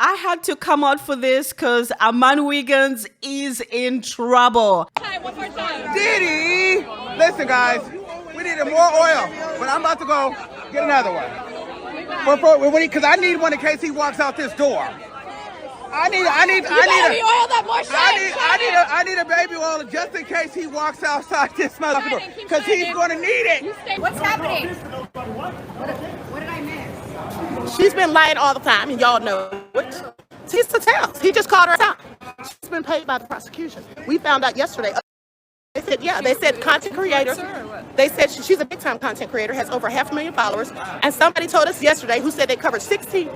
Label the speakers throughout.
Speaker 1: I had to come out for this because Armon Wiggins is in trouble.
Speaker 2: One more time.
Speaker 3: Diddy! Listen, guys, we needed more oil, but I'm about to go get another one. Because I need one in case he walks out this door. I need a baby oil just in case he walks outside this motherfucker, because he's going to need it.
Speaker 2: What's happening? What did I miss?
Speaker 4: She's been lying all the time, and y'all know it. Tisa Tells. He just called her out. She's been paid by the prosecution. We found out yesterday. They said, yeah, they said content creator. They said she's a big-time content creator, has over 500,000 followers. And somebody told us yesterday who said they covered 16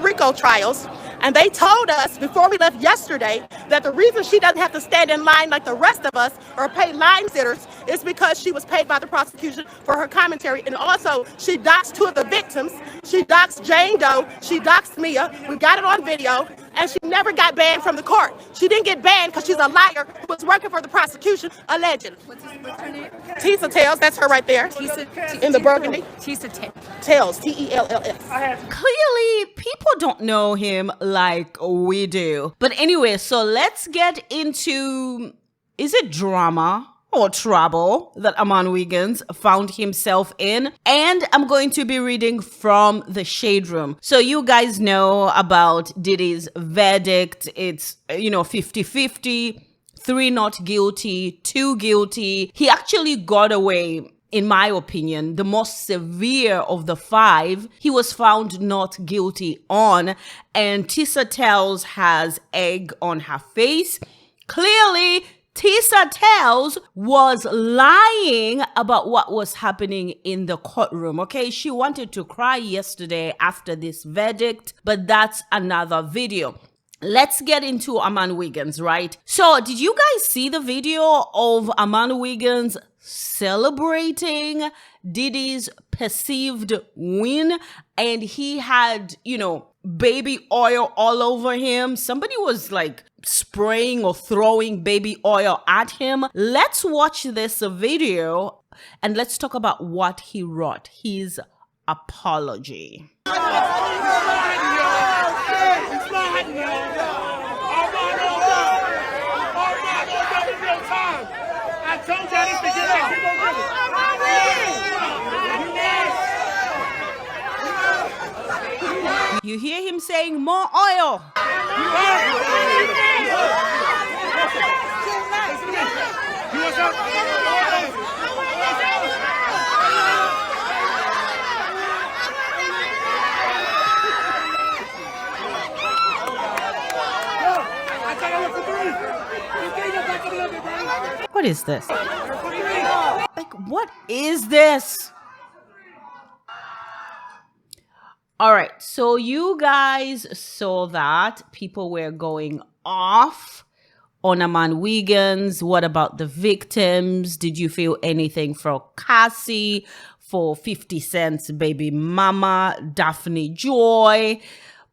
Speaker 4: RICO trials. And they told us before we left yesterday that the reason she doesn't have to stand in line like the rest of us or pay line sitters is because she was paid by the prosecution for her commentary. And also, she doxed 2 of the victims. She doxed Jane Doe. She doxed Mia. We got it on video. And she never got banned from the court. She didn't get banned because she's a liar who was working for the prosecution, allegedly.
Speaker 2: What's her name?
Speaker 4: Tisa Tells, that's her right there.
Speaker 2: Tisa
Speaker 4: in the burgundy.
Speaker 2: Tisa
Speaker 4: Tells, Tells.
Speaker 1: Clearly, people don't know him like we do. But anyway, so let's get into, is it drama or trouble that Armon Wiggins found himself in? And I'm going to be reading from the Shade Room. So you guys know about Diddy's verdict. It's, 50-50, 3 not guilty, 2 guilty. He actually got away, in my opinion, the most severe of the 5. He was found not guilty on, and Tisa Tells has egg on her face. Clearly, Tisa Tells was lying about what was happening in the courtroom, okay? She wanted to cry yesterday after this verdict, but that's another video. Let's get into Armon Wiggins, right? So, did you guys see the video of Armon Wiggins celebrating Diddy's perceived win? And he had, baby oil all over him. Somebody was like spraying or throwing baby oil at him. Let's watch this video and let's talk about what he wrote, his apology. You hear him saying more oil. What is this? Like, what is this? All right, so you guys saw that people were going off on Armon Wiggins. What about the victims? Did you feel anything for Cassie, for 50 Cent's baby mama, Daphne Joy?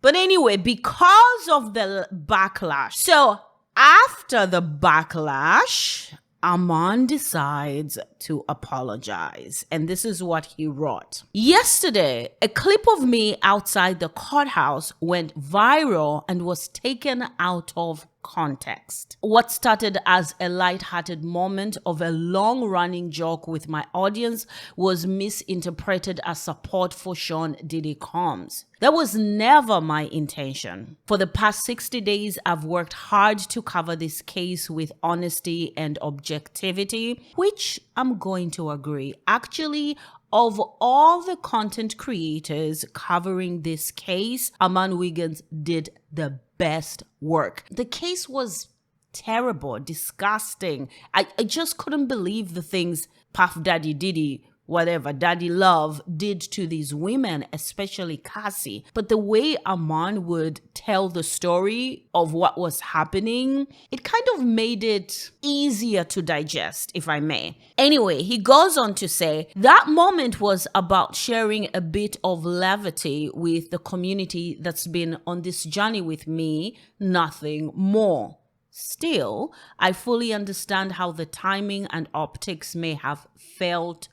Speaker 1: But anyway, because of the backlash. So after the backlash, Armon decides to apologize. And this is what he wrote. Yesterday, a clip of me outside the courthouse went viral and was taken out of context. What started as a light-hearted moment of a long-running joke with my audience was misinterpreted as support for Sean Diddy Combs. That was never my intention. For the past 60 days, I've worked hard to cover this case with honesty and objectivity, which I'm going to agree. Actually, of all the content creators covering this case, Armon Wiggins did the best work. The case was terrible, disgusting. I just couldn't believe the things Puff Daddy Diddy, whatever, Daddy Love did to these women, especially Cassie. But the way Armon would tell the story of what was happening, it kind of made it easier to digest, if I may. Anyway, he goes on to say, that moment was about sharing a bit of levity with the community that's been on this journey with me, nothing more. Still, I fully understand how the timing and optics may have felt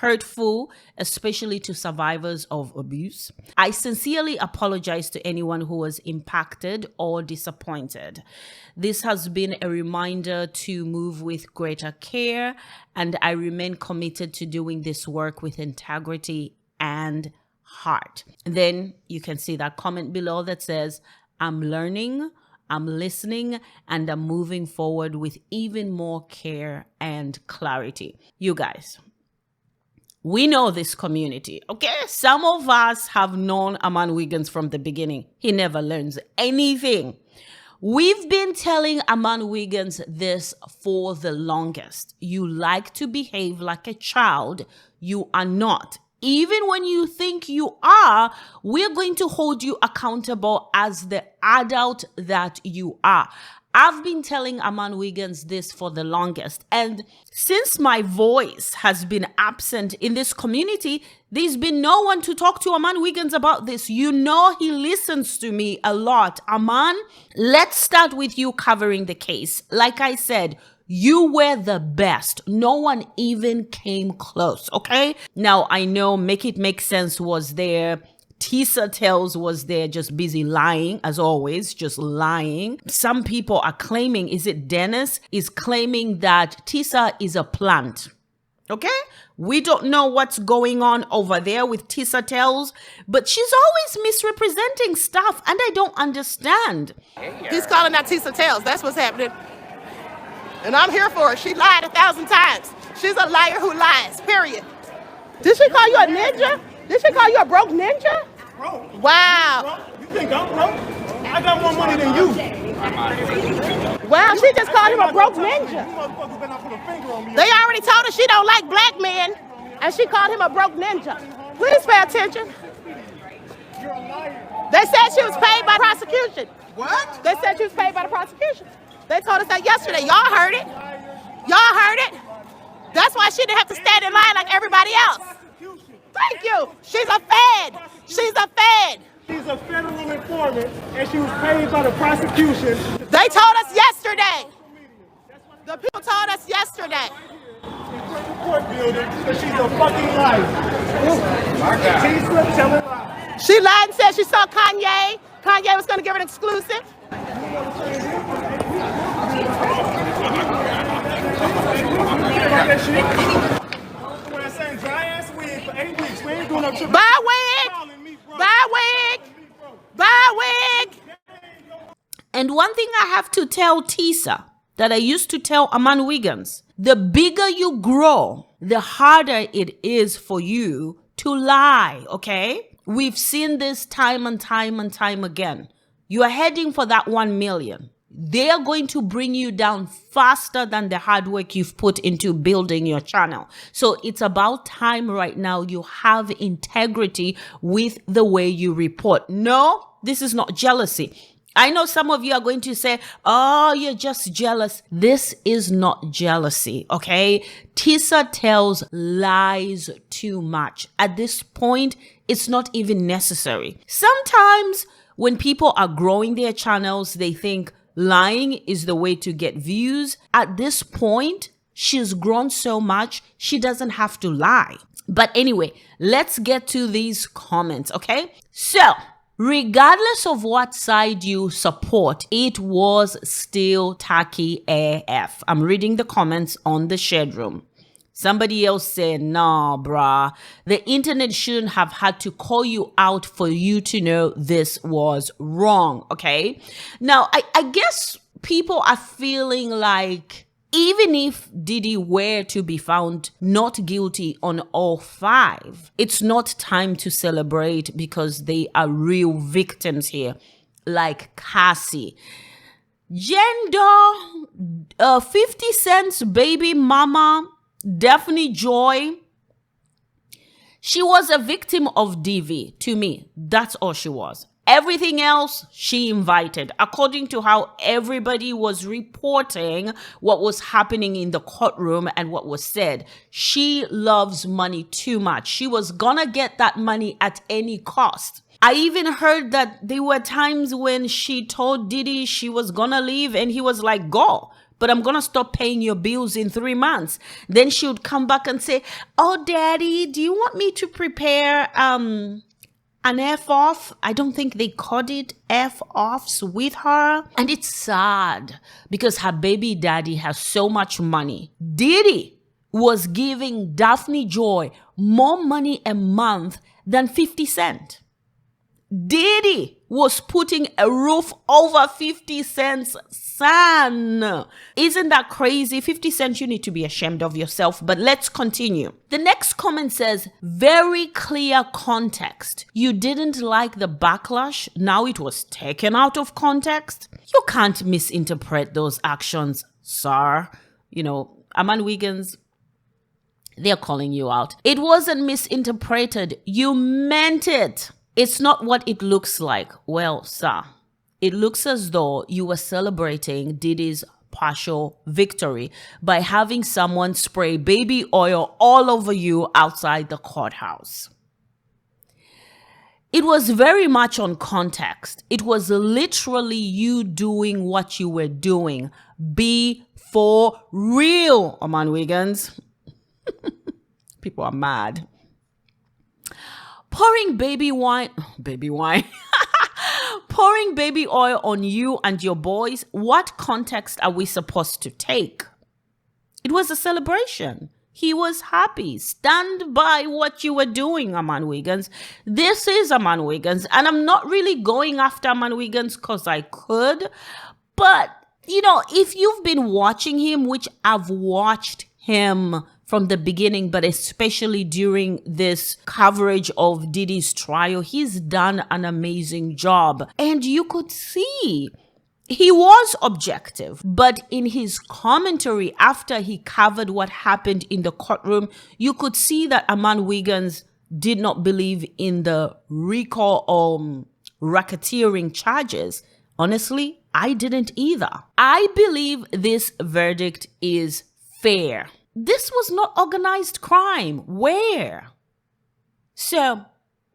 Speaker 1: hurtful, especially to survivors of abuse. I sincerely apologize to anyone who was impacted or disappointed. This has been a reminder to move with greater care, and I remain committed to doing this work with integrity and heart. Then you can see that comment below that says, I'm learning, I'm listening, and I'm moving forward with even more care and clarity. You guys, we know this community, okay? Some of us have known Armon Wiggins from the beginning. He never learns anything. We've been telling Armon Wiggins this for the longest. You like to behave like a child. You are not. Even when you think you are, we're going to hold you accountable as the adult that you are. I've been telling Armon Wiggins this for the longest. And since my voice has been absent in this community, there's been no one to talk to Armon Wiggins about this. You know he listens to me a lot. Armon, let's start with you covering the case. Like I said, you were the best. No one even came close, okay? Now, I know Make It Make Sense was there. Tisa Tells was there, just busy lying, as always, just lying. Some people are claiming, is it Dennis, is claiming that Tissa is a plant, okay? We don't know what's going on over there with Tisa Tells, but she's always misrepresenting stuff, and I don't understand.
Speaker 4: He's calling out Tisa Tells. That's what's happening. And I'm here for it. She lied 1,000 times. She's a liar who lies, period. Did she call you a ninja? Did she call you a broke ninja?
Speaker 5: Broke.
Speaker 4: Wow.
Speaker 5: Broke? You think I'm broke? I got more money than you.
Speaker 4: Wow, she just called him a broke ninja.
Speaker 5: You motherfuckers better not put a finger on me.
Speaker 4: They already told her she don't like black men, and she called him a broke ninja. Please pay attention.
Speaker 5: You're a liar.
Speaker 4: They said she was paid by prosecution.
Speaker 3: What?
Speaker 4: They said she was paid by the prosecution. They told us that yesterday. Y'all heard it. Y'all heard it. That's why she didn't have to stand in line like everybody else. Thank you. She's a fed. She's a fed.
Speaker 5: She's a federal informant, and she was paid by the prosecution.
Speaker 4: They told us yesterday. The people told us yesterday.
Speaker 5: Court building, but she's a fucking liar. Tisa telling lies.
Speaker 4: She lied and said she saw Kanye. Kanye was going to give her an exclusive. Buy wig. Buy wig. Buy wig.
Speaker 1: And one thing I have to tell Tisa that I used to tell Armon Wiggins, the bigger you grow, the harder it is for you to lie, okay? We've seen this time and time and time again. You are heading for that 1 million. They are going to bring you down faster than the hard work you've put into building your channel. So it's about time right now you have integrity with the way you report. No, this is not jealousy. I know some of you are going to say, oh, you're just jealous. This is not jealousy, okay? Tisa Tells lies too much. At this point, it's not even necessary. Sometimes when people are growing their channels, they think lying is the way to get views. At this point, she's grown so much, she doesn't have to lie. But anyway, let's get to these comments, okay? So, regardless of what side you support, it was still tacky AF. I'm reading the comments on the shared room. Somebody else said, nah, bruh, the internet shouldn't have had to call you out for you to know this was wrong, okay? Now, I guess people are feeling like even if Diddy were to be found not guilty on all 5, it's not time to celebrate because they are real victims here, like Cassie. Gender, 50 Cent's baby mama, Daphne Joy, she was a victim of DV to me. That's all she was. Everything else she invited, according to how everybody was reporting what was happening in the courtroom and what was said. She loves money too much. She was gonna get that money at any cost. I even heard that there were times when she told Diddy she was gonna leave and he was like, go. but I'm going to stop paying your bills in 3 months. Then she would come back and say, oh, daddy, do you want me to prepare an F-off? I don't think they called it F-offs with her. And it's sad because her baby daddy has so much money. Diddy was giving Daphne Joy more money a month than 50 Cent. Diddy was putting a roof over 50 Cent's son. Isn't that crazy? 50 Cent, you need to be ashamed of yourself. But let's continue. The next comment says, very clear context. You didn't like the backlash. Now it was taken out of context. You can't misinterpret those actions, sir. You know, Armon Wiggins, they're calling you out. It wasn't misinterpreted. You meant it. It's not what it looks like. Well, sir, it looks as though you were celebrating Diddy's partial victory by having someone spray baby oil all over you outside the courthouse. It was very much on context. It was literally you doing what you were doing. Be for real, Armon Wiggins. People are mad. Pouring baby wine, pouring baby oil on you and your boys. What context are we supposed to take? It was a celebration. He was happy. Stand by what you were doing, Armon Wiggins. This is Armon Wiggins. And I'm not really going after Armon Wiggins because I could. But, you know, if you've been watching him, which I've watched him from the beginning, but especially during this coverage of Diddy's trial, he's done an amazing job. And you could see he was objective, but in his commentary after he covered what happened in the courtroom, you could see that Armon Wiggins did not believe in the RICO racketeering charges. Honestly, I didn't either. I believe this verdict is fair. This was not organized crime. Where? So,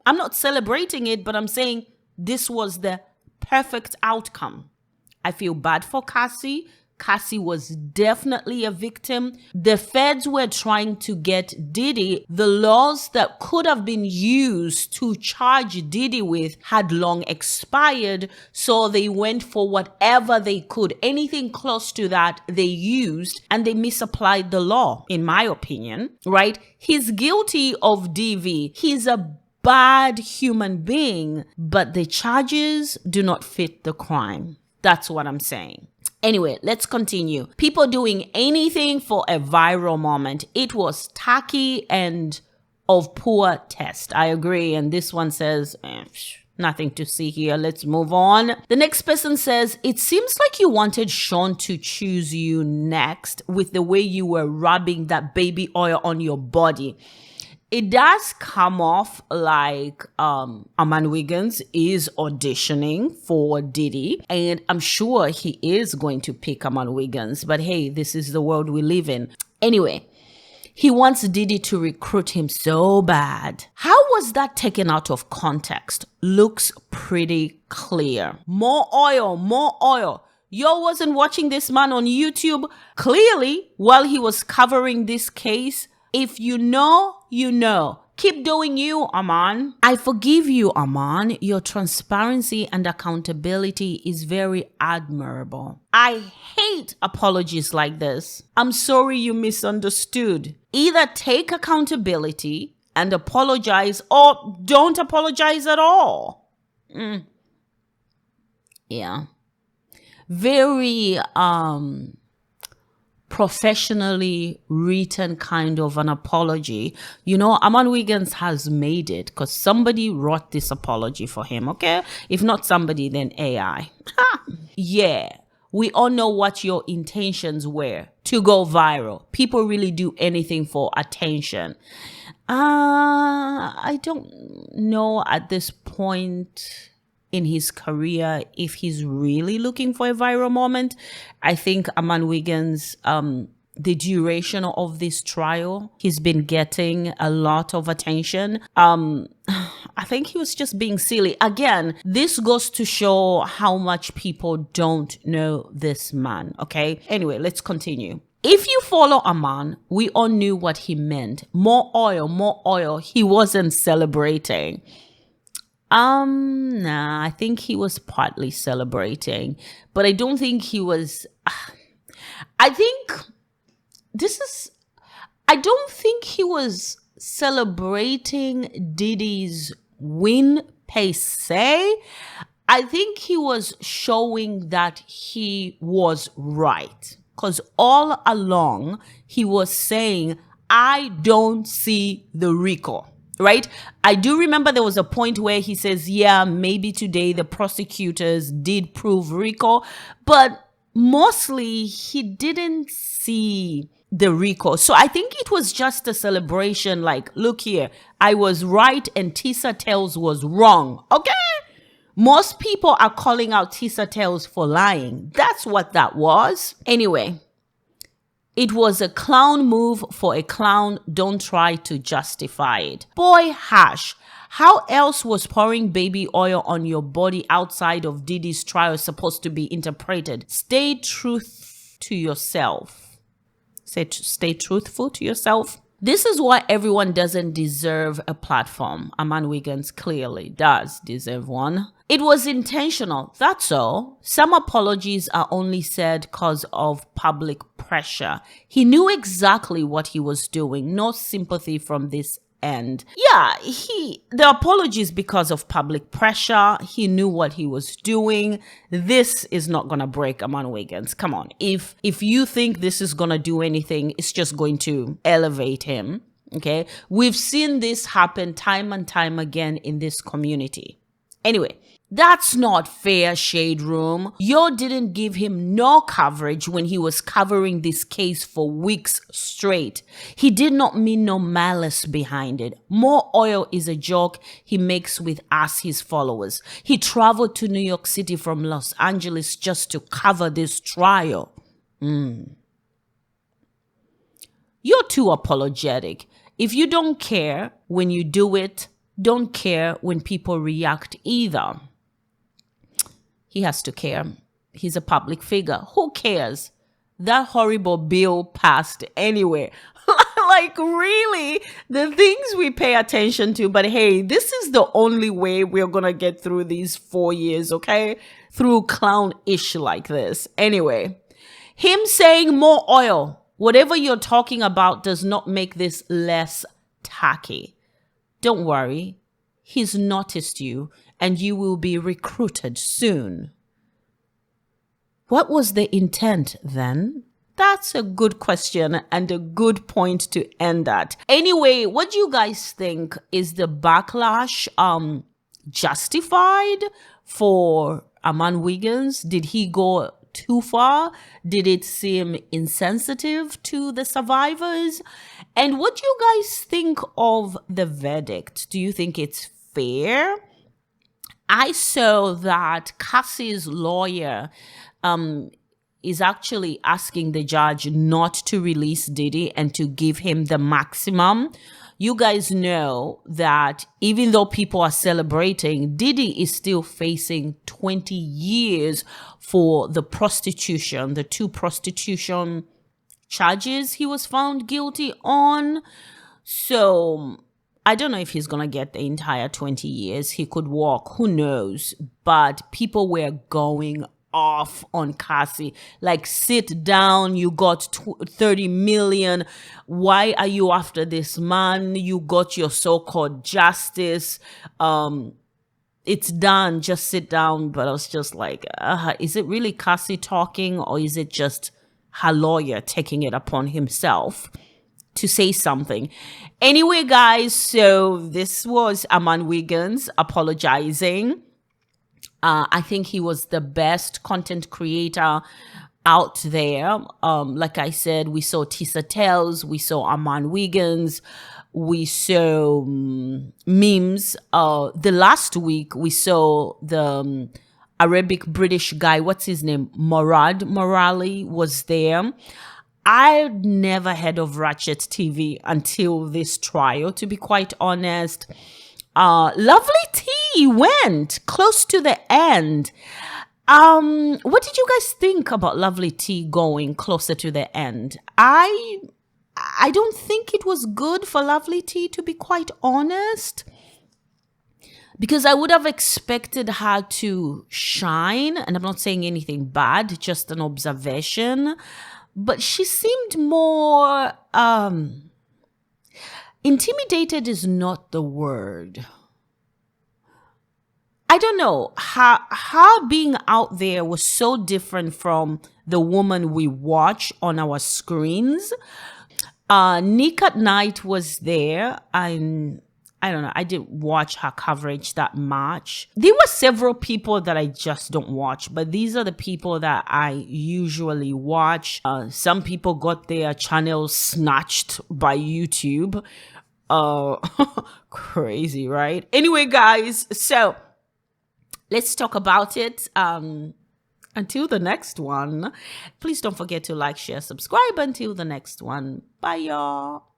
Speaker 1: I'm not celebrating it, but I'm saying this was the perfect outcome. I feel bad for Cassie. Cassie was definitely a victim. The feds were trying to get Diddy. The laws that could have been used to charge Diddy with had long expired, so they went for whatever they could. Anything close to that they used, and they misapplied the law, in my opinion, right? He's guilty of DV. He's a bad human being, but the charges do not fit the crime. That's what I'm saying. Anyway, let's continue. People doing anything for a viral moment. It was tacky and of poor taste. I agree. And this one says, nothing to see here. Let's move on. The next person says, it seems like you wanted Sean to choose you next with the way you were rubbing that baby oil on your body. It does come off like Armon Wiggins is auditioning for Diddy, and I'm sure he is going to pick Armon Wiggins, but hey, this is the world we live in. Anyway, he wants Diddy to recruit him so bad. How was that taken out of context? Looks pretty clear. More oil, more oil. Yo wasn't watching this man on YouTube clearly while he was covering this case. If you know, you know. Keep doing you, Armon. I forgive you, Armon. Your transparency and accountability is very admirable. I hate apologies like this. I'm sorry you misunderstood. Either take accountability and apologize, or don't apologize at all. Yeah. Very, professionally written kind of an apology. You know, Armon Wiggins has made it because somebody wrote this apology for him, okay? If not somebody, then AI. Yeah, we all know what your intentions were, to go viral. People really do anything for attention. I don't know at this point in his career if he's really looking for a viral moment. I think Armon Wiggins the duration of this trial. He's been getting a lot of attention. I think he was just being silly. Again, this goes to show how much people don't know this man, okay? Anyway, let's continue. If you follow Armon, we all knew what he meant. More oil, more oil. He wasn't celebrating. Nah, I think he was partly celebrating, but I don't think he was. I don't think he was celebrating Diddy's win per se. I think he was showing that he was right. Because all along, he was saying, I don't see the RICO, right? I do remember there was a point where he says, yeah, maybe today the prosecutors did prove RICO, but mostly he didn't see the RICO. So I think it was just a celebration like, look here, I was right and Tisa Tells was wrong, okay? Most people are calling out Tisa Tells for lying. That's what that was. Anyway, it was a clown move for a clown. Don't try to justify it. Boy, Hash, how else was pouring baby oil on your body outside of Diddy's trial supposed to be interpreted? Stay truth to yourself. Stay truthful to yourself. This is why everyone doesn't deserve a platform. Armon Wiggins clearly does deserve one. It was intentional, that's all. Some apologies are only said because of public pressure. He knew exactly what he was doing. No sympathy from this end. Yeah, the apologies because of public pressure. He knew what he was doing. This is not gonna break Armon Wiggins. Come on. If you think this is gonna do anything, it's just going to elevate him. Okay? We've seen this happen time and time again in this community. Anyway, that's not fair, Shade Room. Yo didn't give him no coverage when he was covering this case for weeks straight. He did not mean no malice behind it. More oil is a joke he makes with us, his followers. He traveled to New York City from Los Angeles just to cover this trial. You're too apologetic. If you don't care when you do it, don't care when people react either. He has to care. He's a public figure. Who cares? That horrible bill passed anyway. Like, really? The things we pay attention to. But hey, this is the only way we're going to get through these 4 years, okay? Through clown-ish like this. Anyway, him saying more oil, whatever you're talking about does not make this less tacky. Don't worry. He's noticed you. And you will be recruited soon. What was the intent then? That's a good question and a good point to end at. Anyway, what do you guys think? Is the backlash justified for Armon Wiggins? Did he go too far? Did it seem insensitive to the survivors? And what do you guys think of the verdict? Do you think it's fair? I saw that Cassie's lawyer is actually asking the judge not to release Diddy and to give him the maximum. You guys know that even though people are celebrating, Diddy is still facing 20 years for the prostitution, the 2 prostitution charges he was found guilty on. So I don't know if he's going to get the entire 20 years. He could walk. Who knows? But people were going off on Cassie. Like, sit down. You got 30 million. Why are you after this man? You got your so-called justice. It's done. Just sit down. But I was just like, is it really Cassie talking, or is it just her lawyer taking it upon himself to say something? Anyway, guys, so this was Armon Wiggins apologizing. I think he was the best content creator out there. Like I said, we saw Tisa Tells, we saw Armon Wiggins, we saw memes. The last week, we saw the Arabic British guy, what's his name? Morali was there. I'd never heard of Ratchet TV until this trial, to be quite honest. Lovelyti went close to the end. What did you guys think about Lovelyti going closer to the end? I don't think it was good for Lovelyti, to be quite honest, because I would have expected her to shine, and I'm not saying anything bad, just an observation, but she seemed more intimidated is not the word. I don't know. Her being out there was so different from the woman we watch on our screens. Nick at Night was there. I don't know. I didn't watch her coverage that much. There were several people that I just don't watch, but these are the people that I usually watch. Some people got their channels snatched by YouTube. Crazy, right? Anyway, guys, so let's talk about it. Until the next one, please don't forget to like, share, subscribe. Until the next one. Bye, y'all.